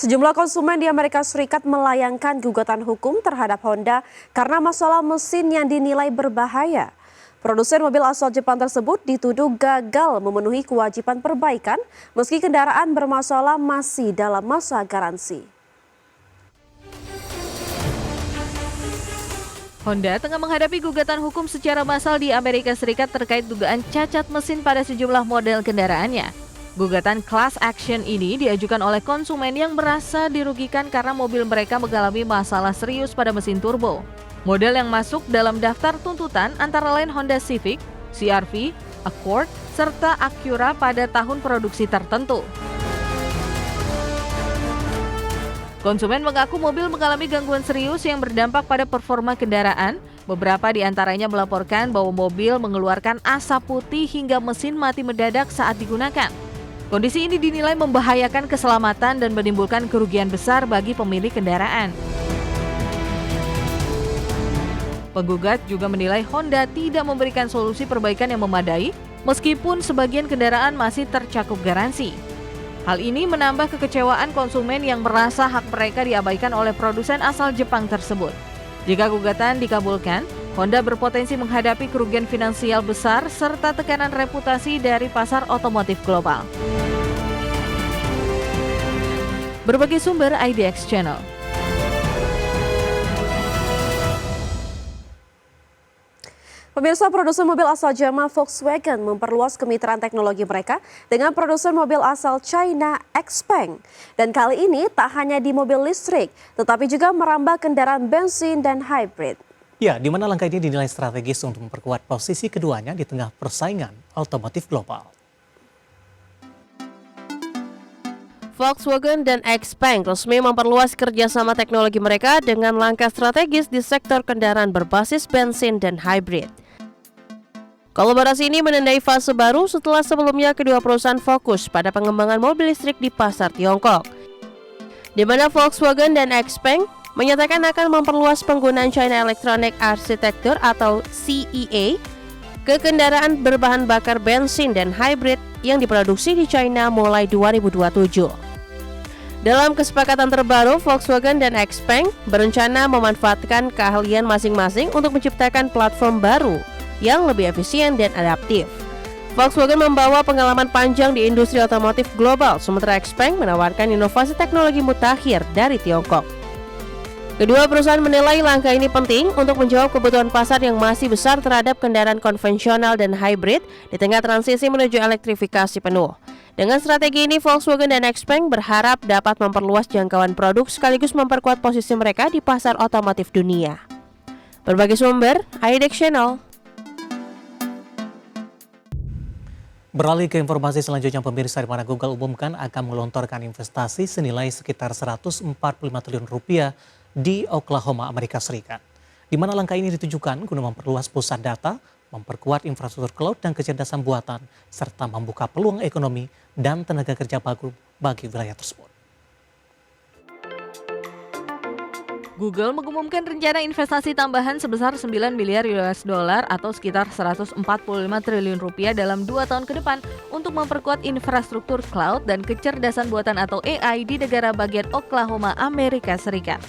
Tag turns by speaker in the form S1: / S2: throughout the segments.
S1: Sejumlah konsumen di Amerika Serikat melayangkan gugatan hukum terhadap Honda karena masalah mesin yang dinilai berbahaya. Produsen mobil asal Jepang tersebut dituduh gagal memenuhi kewajiban perbaikan meski kendaraan bermasalah masih dalam masa garansi.
S2: Honda tengah menghadapi gugatan hukum secara massal di Amerika Serikat terkait dugaan cacat mesin pada sejumlah model kendaraannya. Gugatan class action ini diajukan oleh konsumen yang merasa dirugikan karena mobil mereka mengalami masalah serius pada mesin turbo. Model yang masuk dalam daftar tuntutan antara lain Honda Civic, CR-V, Accord, serta Acura pada tahun produksi tertentu. Konsumen mengaku mobil mengalami gangguan serius yang berdampak pada performa kendaraan. Beberapa di antaranya melaporkan bahwa mobil mengeluarkan asap putih hingga mesin mati mendadak saat digunakan. Kondisi ini dinilai membahayakan keselamatan dan menimbulkan kerugian besar bagi pemilik kendaraan. Penggugat juga menilai Honda tidak memberikan solusi perbaikan yang memadai, meskipun sebagian kendaraan masih tercakup garansi. Hal ini menambah kekecewaan konsumen yang merasa hak mereka diabaikan oleh produsen asal Jepang tersebut. Jika gugatan dikabulkan, Honda berpotensi menghadapi kerugian finansial besar serta tekanan reputasi dari pasar otomotif global. Berbagai sumber IDX Channel.
S1: Pemirsa, produsen mobil asal Jerman Volkswagen memperluas kemitraan teknologi mereka dengan produsen mobil asal China XPeng. Dan kali ini tak hanya di mobil listrik, tetapi juga merambah kendaraan bensin dan hybrid.
S3: Ya, di mana langkah ini dinilai strategis untuk memperkuat posisi keduanya di tengah persaingan otomotif global.
S4: Volkswagen dan XPeng resmi memperluas kerjasama teknologi mereka dengan langkah strategis di sektor kendaraan berbasis bensin dan hybrid. Kolaborasi ini menandai fase baru setelah sebelumnya kedua perusahaan fokus pada pengembangan mobil listrik di pasar Tiongkok, di mana Volkswagen dan XPeng menyatakan akan memperluas penggunaan China Electronic Architecture atau CEA ke kendaraan berbahan bakar bensin dan hybrid yang diproduksi di China mulai 2027. Dalam kesepakatan terbaru, Volkswagen dan XPeng berencana memanfaatkan keahlian masing-masing untuk menciptakan platform baru yang lebih efisien dan adaptif. Volkswagen membawa pengalaman panjang di industri otomotif global, sementara XPeng menawarkan inovasi teknologi mutakhir dari Tiongkok. Kedua perusahaan menilai langkah ini penting untuk menjawab kebutuhan pasar yang masih besar terhadap kendaraan konvensional dan hybrid di tengah transisi menuju elektrifikasi penuh. Dengan strategi ini, Volkswagen dan XPeng berharap dapat memperluas jangkauan produk sekaligus memperkuat posisi mereka di pasar otomotif dunia. Berbagai sumber, IDX Channel.
S3: Beralih ke informasi selanjutnya, pemirsa, di mana Google umumkan akan menggelontorkan investasi senilai sekitar 145 triliun rupiah di Oklahoma, Amerika Serikat. Di mana langkah ini ditujukan guna memperluas pusat data, memperkuat infrastruktur cloud dan kecerdasan buatan, serta membuka peluang ekonomi dan tenaga kerja baru bagi wilayah tersebut.
S2: Google mengumumkan rencana investasi tambahan sebesar 9 miliar US dollar atau sekitar 145 triliun rupiah dalam 2 tahun ke depan untuk memperkuat infrastruktur cloud dan kecerdasan buatan atau AI di negara bagian Oklahoma, Amerika Serikat.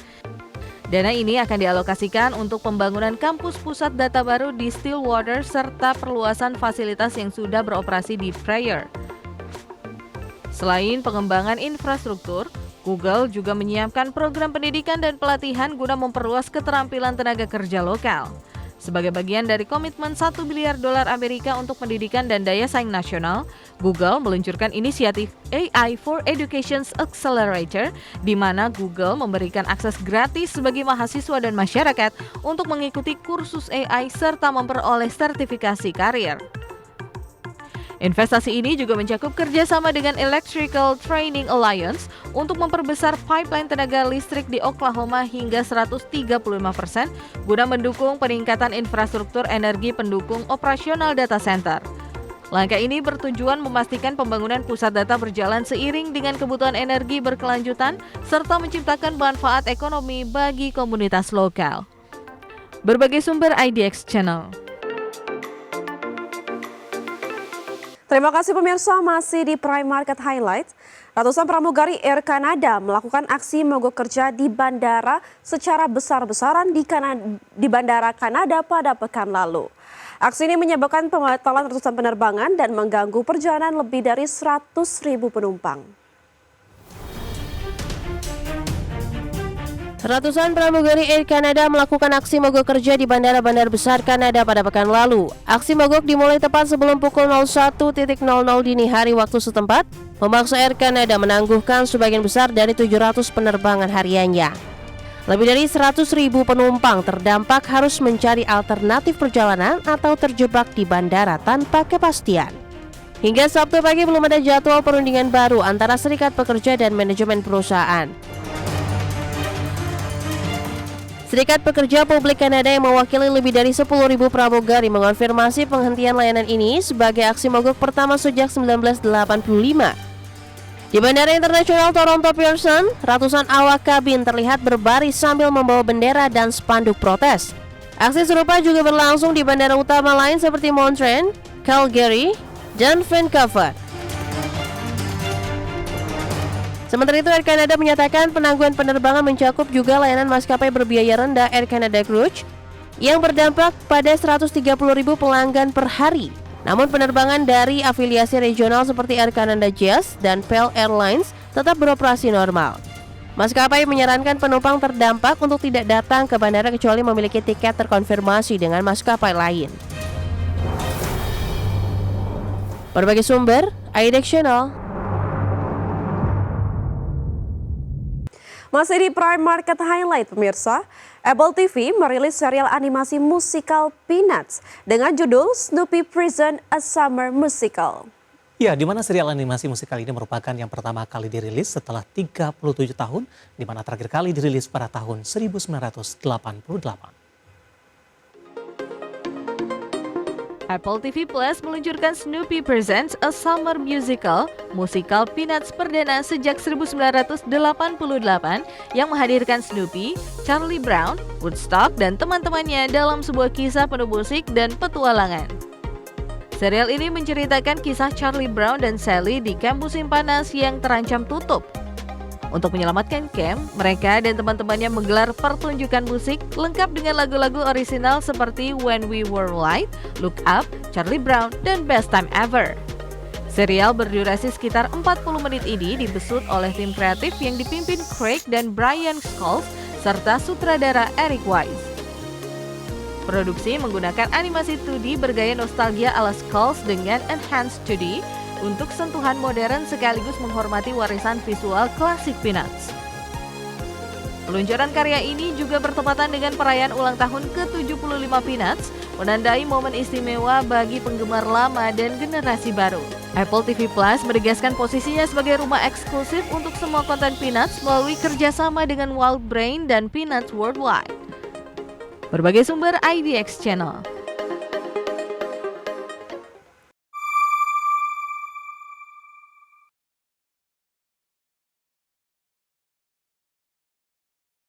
S2: Dana ini akan dialokasikan untuk pembangunan kampus pusat data baru di Stillwater serta perluasan fasilitas yang sudah beroperasi di Pryor. Selain pengembangan infrastruktur, Google juga menyiapkan program pendidikan dan pelatihan guna memperluas keterampilan tenaga kerja lokal. Sebagai bagian dari komitmen 1 miliar dolar Amerika untuk pendidikan dan daya saing nasional, Google meluncurkan inisiatif AI for Education's Accelerator, di mana Google memberikan akses gratis bagi mahasiswa dan masyarakat untuk mengikuti kursus AI serta memperoleh sertifikasi karir. Investasi ini juga mencakup kerjasama dengan Electrical Training Alliance untuk memperbesar pipeline tenaga listrik di Oklahoma hingga 135% guna mendukung peningkatan infrastruktur energi pendukung operasional data center. Langkah ini bertujuan memastikan pembangunan pusat data berjalan seiring dengan kebutuhan energi berkelanjutan serta menciptakan manfaat ekonomi bagi komunitas lokal. Berbagai sumber IDX Channel.
S1: Terima kasih pemirsa, masih di Prime Market Highlight. Ratusan pramugari Air Canada melakukan aksi mogok kerja di bandara secara besar-besaran di Bandara Kanada pada pekan lalu. Aksi ini menyebabkan pembatalan ratusan penerbangan dan mengganggu perjalanan lebih dari 100.000 penumpang.
S4: Ratusan pramugari Air Canada melakukan aksi mogok kerja di bandara-bandar besar Kanada pada pekan lalu. Aksi mogok dimulai tepat sebelum pukul 01.00 dini hari waktu setempat, memaksa Air Canada menangguhkan sebagian besar dari 700 penerbangan hariannya. Lebih dari 100.000 penumpang terdampak harus mencari alternatif perjalanan atau terjebak di bandara tanpa kepastian. Hingga Sabtu pagi belum ada jadwal perundingan baru antara Serikat Pekerja dan manajemen perusahaan. Serikat Pekerja Publik Kanada yang mewakili lebih dari 10.000 pramugari mengonfirmasi penghentian layanan ini sebagai aksi mogok pertama sejak 1985. Di Bandara Internasional Toronto Pearson, ratusan awak kabin terlihat berbaris sambil membawa bendera dan spanduk protes. Aksi serupa juga berlangsung di bandara utama lain seperti Montreal, Calgary, dan Vancouver. Sementara itu, Air Canada menyatakan penangguhan penerbangan mencakup juga layanan maskapai berbiaya rendah Air Canada Rouge yang berdampak pada 130.000 pelanggan per hari. Namun penerbangan dari afiliasi regional seperti Air Canada Jazz dan PAL Airlines tetap beroperasi normal. Maskapai menyarankan penumpang terdampak untuk tidak datang ke bandara kecuali memiliki tiket terkonfirmasi dengan maskapai lain. Berbagai sumber, IDX Channel.
S1: Masih di Prime Market Highlight, pemirsa, Apple TV merilis serial animasi musikal Peanuts dengan judul Snoopy Presents a Summer Musical.
S3: Ya, di mana serial animasi musikal ini merupakan yang pertama kali dirilis setelah 37 tahun, di mana terakhir kali dirilis pada tahun 1988.
S2: Apple TV Plus meluncurkan Snoopy Presents a Summer Musical, musikal Peanuts perdana sejak 1988 yang menghadirkan Snoopy, Charlie Brown, Woodstock, dan teman-temannya dalam sebuah kisah penuh musik dan petualangan. Serial ini menceritakan kisah Charlie Brown dan Sally di kamp musim panas yang terancam tutup. Untuk menyelamatkan camp, mereka dan teman-temannya menggelar pertunjukan musik lengkap dengan lagu-lagu orisinal seperti When We Were Light, Look Up, Charlie Brown, dan Best Time Ever. Serial berdurasi sekitar 40 menit ini dibesut oleh tim kreatif yang dipimpin Craig dan Brian Scholes serta sutradara Eric Wise. Produksi menggunakan animasi 2D bergaya nostalgia ala Scholes dengan enhanced 2D untuk sentuhan modern sekaligus menghormati warisan visual klasik Peanuts. Peluncuran karya ini juga bertepatan dengan perayaan ulang tahun ke-75 Peanuts, menandai momen istimewa bagi penggemar lama dan generasi baru. Apple TV Plus menegaskan posisinya sebagai rumah eksklusif untuk semua konten Peanuts melalui kerjasama dengan WildBrain dan Peanuts Worldwide. Berbagai sumber IDX Channel.